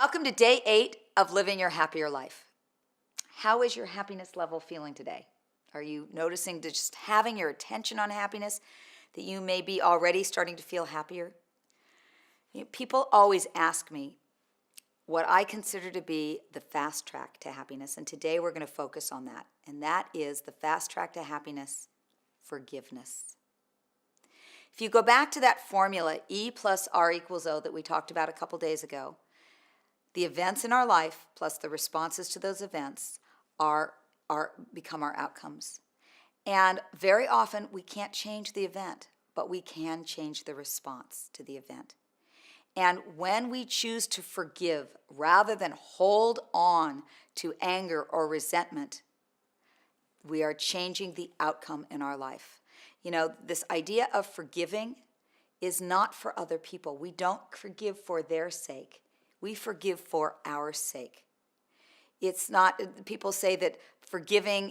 Welcome to day 8 of Living Your Happier Life. How is your happiness level feeling today? Are you noticing that just having your attention on happiness that you may be already starting to feel happier? People always ask me what I consider to be the fast track to happiness, and today we're going to focus on that. And that is the fast track to happiness: forgiveness. If you go back to that formula, E plus R equals O, that we talked about a couple days ago, the events in our life plus the responses to those events become our outcomes. And very often we can't change the event, but we can change the response to the event. And when we choose to forgive rather than hold on to anger or resentment, we are changing the outcome in our life. You know, this idea of forgiving is not for other people. We don't forgive for their sake. We forgive for our sake. It's not, people say that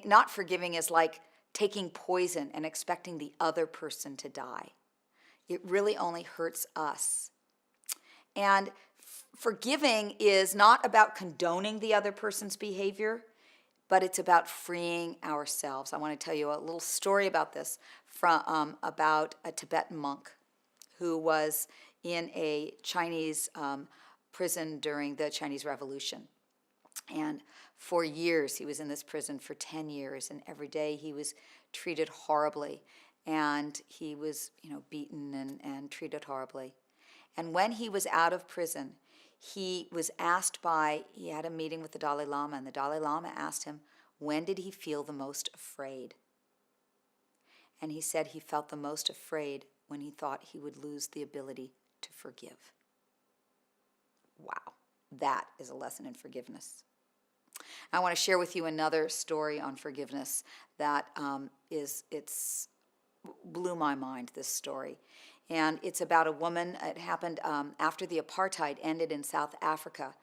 not forgiving is like taking poison and expecting the other person to die. It really only hurts us. And forgiving is not about condoning the other person's behavior, but it's about freeing ourselves. I want to tell you a little story about this about a Tibetan monk who was in a Chinese prison during the Chinese Revolution. And for years, he was in this prison for 10 years, and every day he was treated horribly, and he was, beaten and treated horribly. And when he was out of prison, he had a meeting with the Dalai Lama, and the Dalai Lama asked him, when did he feel the most afraid? And he said he felt the most afraid when he thought he would lose the ability to forgive. Wow, that is a lesson in forgiveness. I want to share with you another story on forgiveness that blew my mind, this story. And it's about a woman. It happened after the apartheid ended in South Africa.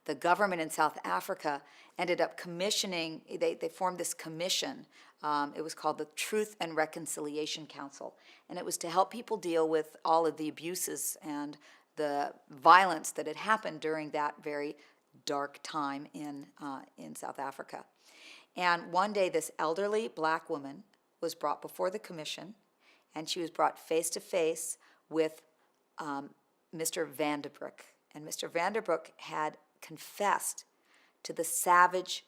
The government in South Africa ended up commissioning, they formed this commission. It was called the Truth and Reconciliation Council. And it was to help people deal with all of the abuses and the violence that had happened during that very dark time in South Africa. And one day, this elderly black woman was brought before the commission, and she was brought face to face with Mr. Vanderbroek. And Mr. Vanderbroek had confessed to the savage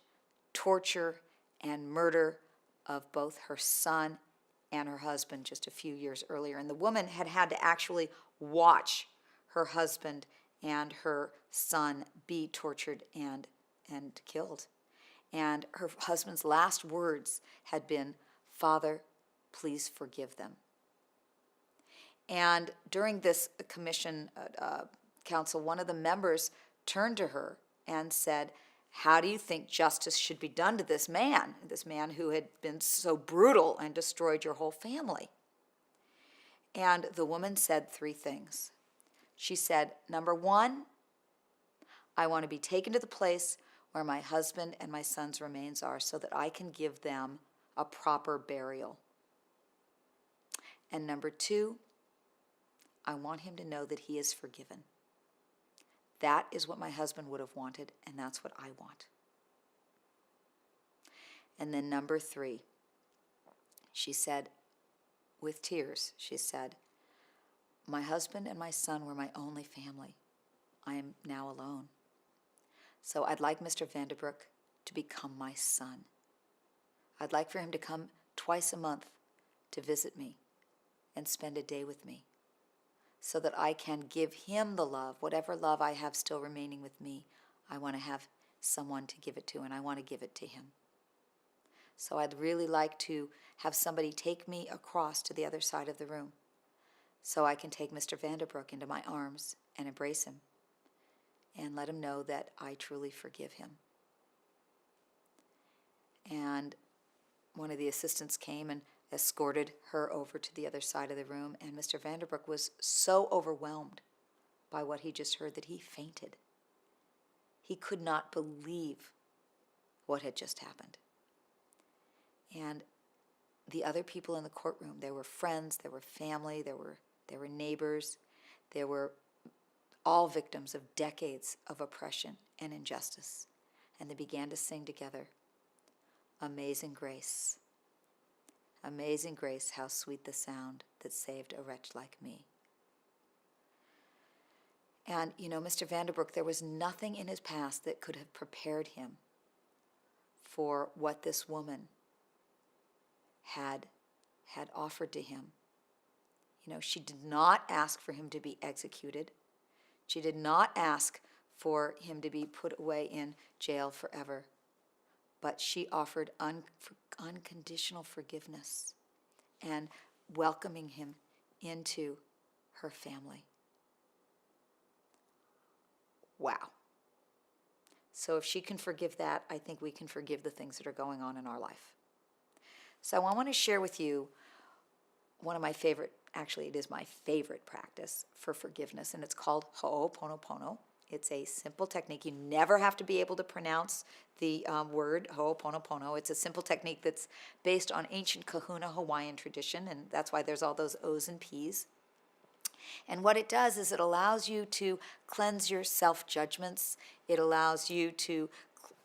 torture and murder of both her son and her husband just a few years earlier. And the woman had to actually watch her husband and her son be tortured and killed. And her husband's last words had been, "Father, please forgive them." And during this commission council, one of the members turned to her and said, "How do you think justice should be done to this man who had been so brutal and destroyed your whole family?" And the woman said 3 things. She said, number 1, I want to be taken to the place where my husband and my son's remains are so that I can give them a proper burial. And number 2, I want him to know that he is forgiven. That is what my husband would have wanted, and that's what I want. And then number 3, she said, with tears, she said, my husband and my son were my only family. I am now alone. So I'd like Mr. Vanderbroek to become my son. I'd like for him to come twice a month to visit me and spend a day with me so that I can give him the love, whatever love I have still remaining with me. I want to have someone to give it to, and I want to give it to him. So I'd really like to have somebody take me across to the other side of the room so I can take Mr. Vanderbroek into my arms and embrace him and let him know that I truly forgive him. And one of the assistants came and escorted her over to the other side of the room, and Mr. Vanderbroek was so overwhelmed by what he just heard that he fainted. He could not believe what had just happened. And the other people in the courtroom, there were friends, there were family, there were neighbors, there were all victims of decades of oppression and injustice. And they began to sing together, Amazing Grace. Amazing grace, how sweet the sound that saved a wretch like me. And, Mr. Vanderbroek, there was nothing in his past that could have prepared him for what this woman had offered to him. She did not ask for him to be executed. She did not ask for him to be put away in jail forever. But she offered unconditional forgiveness and welcoming him into her family. Wow. So if she can forgive that, I think we can forgive the things that are going on in our life. So I want to share with you one of my favorite, actually it is my favorite practice for forgiveness, and it's called Ho'oponopono. It's a simple technique. You never have to be able to pronounce the word Ho'oponopono. It's a simple technique that's based on ancient Kahuna Hawaiian tradition, and that's why there's all those O's and P's. And what it does is it allows you to cleanse your self-judgments. It allows you to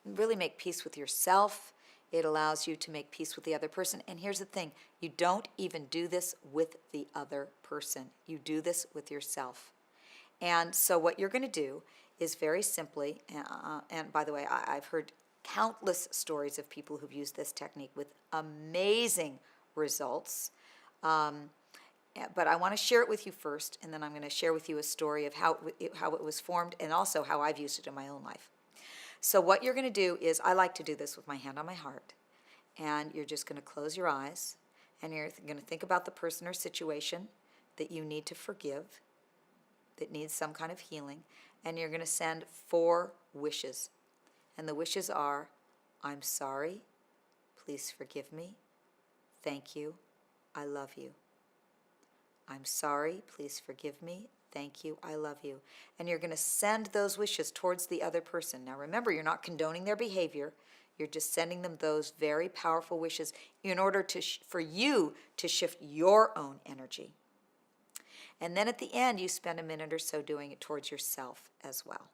really make peace with yourself. It allows you to make peace with the other person. And here's the thing, you don't even do this with the other person. You do this with yourself. And so what you're going to do is very simply, and by the way, I've heard countless stories of people who've used this technique with amazing results. But I want to share it with you first, and then I'm going to share with you a story of how it was formed and also how I've used it in my own life. So what you're going to do is, I like to do this with my hand on my heart, and you're just going to close your eyes, and you're going to think about the person or situation that you need to forgive, that needs some kind of healing, and you're going to send 4 wishes. And the wishes are, I'm sorry, please forgive me, thank you, I love you. I'm sorry, please forgive me, thank you, I love you. And you're going to send those wishes towards the other person. Now remember, you're not condoning their behavior. You're just sending them those very powerful wishes in order for you to shift your own energy. And then at the end, you spend a minute or so doing it towards yourself as well.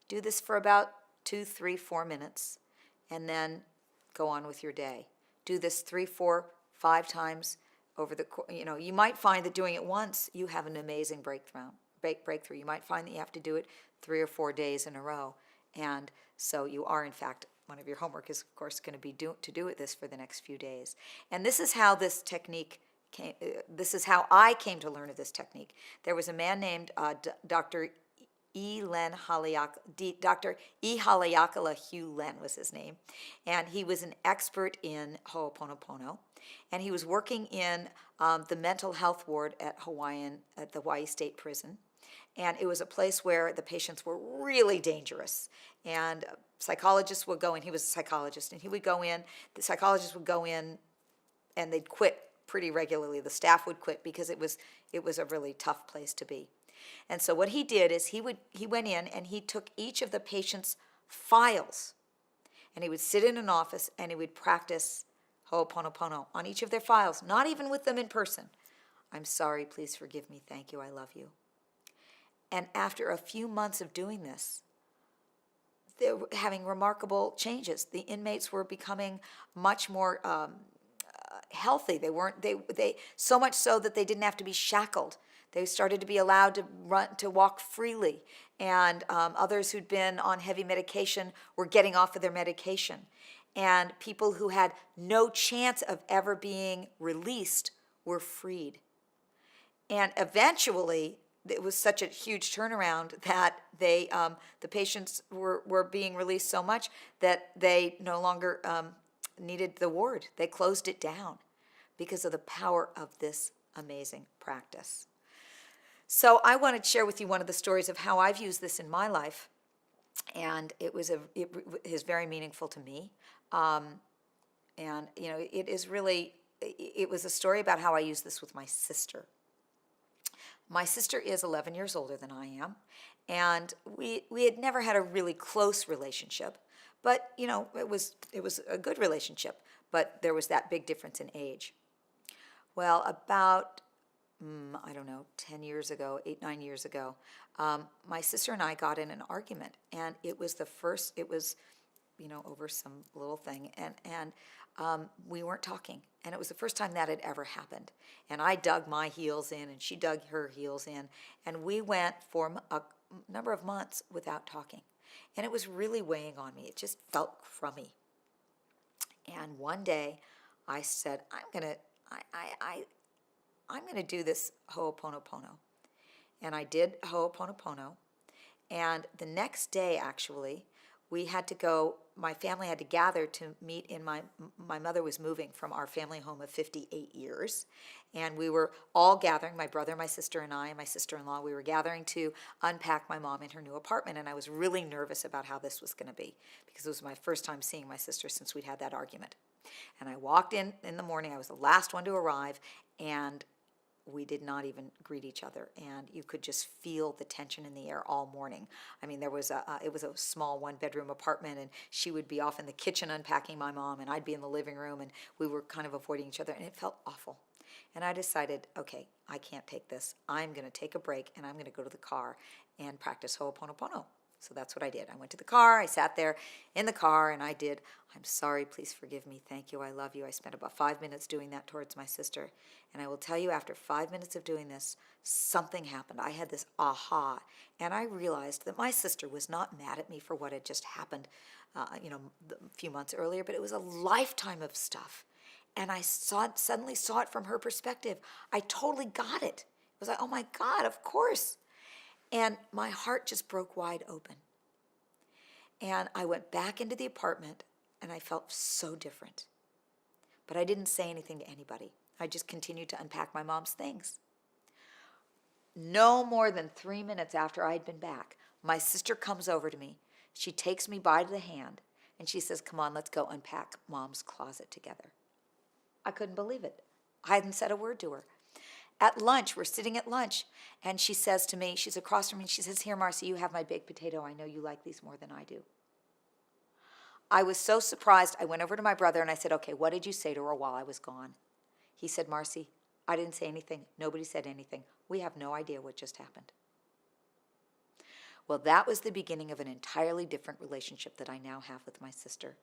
Do this for about 2, 3, 4 minutes, and then go on with your day. Do this 3, 4, 5 times over the, you might find that doing it once, you have an amazing breakthrough. You might find that you have to do it 3 or 4 days in a row. And so you are, in fact, one of your homework is, of course, going to be to do it this for the next few days. And this is how this technique came, this is how I came to learn of this technique. There was a man named Dr. Dr. E. Haleakala Hugh Len was his name, and he was an expert in Ho'oponopono, and he was working in the mental health ward at the Hawaii State Prison, and it was a place where the patients were really dangerous, and psychologists would go in. He was a psychologist, and he would go in. The psychologists would go in, and they'd quit pretty regularly. The staff would quit because it was a really tough place to be. And so what he did is he went in and he took each of the patient's files, and he would sit in an office and he would practice Ho'oponopono on each of their files, not even with them in person. I'm sorry, please forgive me, thank you, I love you. And after a few months of doing this, they were having remarkable changes. The inmates were becoming much more healthy. They so much so that they didn't have to be shackled. They started to be allowed to walk freely, and others who'd been on heavy medication were getting off of their medication. And people who had no chance of ever being released were freed. And eventually, it was such a huge turnaround that the patients were being released so much that they no longer needed the ward. They closed it down because of the power of this amazing practice. So I wanted to share with you one of the stories of how I've used this in my life, and it is very meaningful to me. And it was a story about how I use this with my sister. My sister is 11 years older than I am, and we had never had a really close relationship, but it was a good relationship, but there was that big difference in age. Well, about I don't know, 10 years ago, 8, 9 years ago, my sister and I got in an argument, and it was over some little thing, and we weren't talking, and it was the first time that had ever happened. And I dug my heels in, and she dug her heels in, and we went for a number of months without talking, and it was really weighing on me. It just felt crummy. And one day, I said, I'm gonna do this Ho'oponopono, and I did Ho'oponopono. And the next day, actually, we had to go, my family had to gather to meet in my mother was moving from our family home of 58 years. And we were all gathering, my brother, my sister, and I, and my sister-in-law, we were gathering to unpack my mom in her new apartment. And I was really nervous about how this was going to be, because it was my first time seeing my sister since we'd had that argument. And I walked in the morning, I was the last one to arrive, and we did not even greet each other, and you could just feel the tension in the air all morning. I mean, it was a small one-bedroom apartment, and she would be off in the kitchen unpacking my mom, and I'd be in the living room, and we were kind of avoiding each other, and it felt awful. And I decided, okay, I can't take this. I'm going to take a break, and I'm going to go to the car and practice Ho'oponopono. So that's what I did. I went to the car, I sat there in the car, and I did, I'm sorry, please forgive me, thank you, I love you. I spent about 5 minutes doing that towards my sister. And I will tell you, after 5 minutes of doing this, something happened. I had this aha, and I realized that my sister was not mad at me for what had just happened, a few months earlier, but it was a lifetime of stuff. And I suddenly saw it from her perspective. I totally got it. It was like, oh my God, of course. And my heart just broke wide open. And I went back into the apartment, and I felt so different. But I didn't say anything to anybody. I just continued to unpack my mom's things. No more than 3 minutes after I'd been back, my sister comes over to me. She takes me by the hand, and she says, come on, let's go unpack Mom's closet together. I couldn't believe it. I hadn't said a word to her. At lunch, we're sitting at lunch, and she says to me, she's across from me, she says, here, Marcy, you have my baked potato. I know you like these more than I do. I was so surprised. I went over to my brother, and I said, okay, what did you say to her while I was gone? He said, Marcy, I didn't say anything. Nobody said anything. We have no idea what just happened. Well, that was the beginning of an entirely different relationship that I now have with my sister.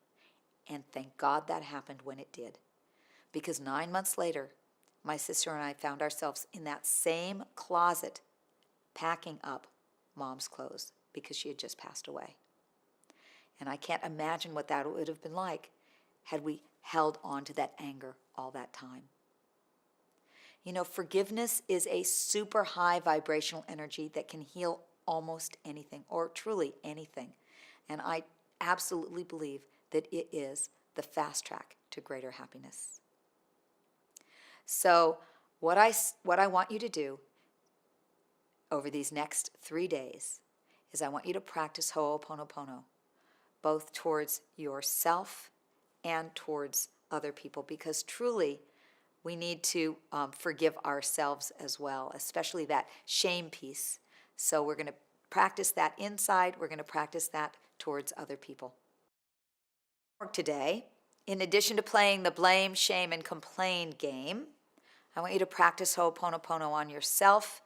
And thank God that happened when it did. Because 9 months later, my sister and I found ourselves in that same closet packing up Mom's clothes because she had just passed away. And I can't imagine what that would have been like had we held on to that anger all that time. You know, forgiveness is a super high vibrational energy that can heal almost anything, or truly anything. And I absolutely believe that it is the fast track to greater happiness. So what I want you to do over these next 3 days is I want you to practice Ho'oponopono, both towards yourself and towards other people, because truly we need to forgive ourselves as well, especially that shame piece. So we're going to practice that inside. We're going to practice that towards other people. Today, in addition to playing the blame, shame, and complain game, I want you to practice Ho'oponopono on yourself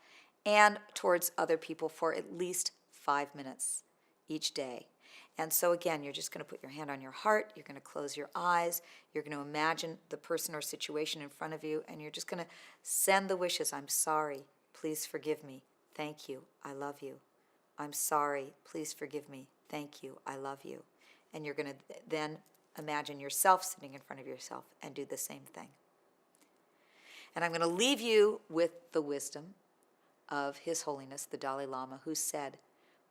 and towards other people for at least 5 minutes each day. And so again, you're just going to put your hand on your heart, you're going to close your eyes, you're going to imagine the person or situation in front of you, and you're just going to send the wishes. I'm sorry, please forgive me, thank you, I love you. I'm sorry, please forgive me, thank you, I love you. And you're going to then imagine yourself sitting in front of yourself and do the same thing. And I'm going to leave you with the wisdom of His Holiness, the Dalai Lama, who said,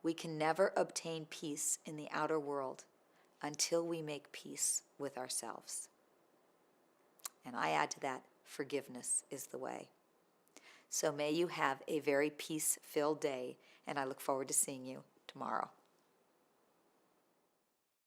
we can never obtain peace in the outer world until we make peace with ourselves. And I add to that, forgiveness is the way. So may you have a very peace-filled day, and I look forward to seeing you tomorrow.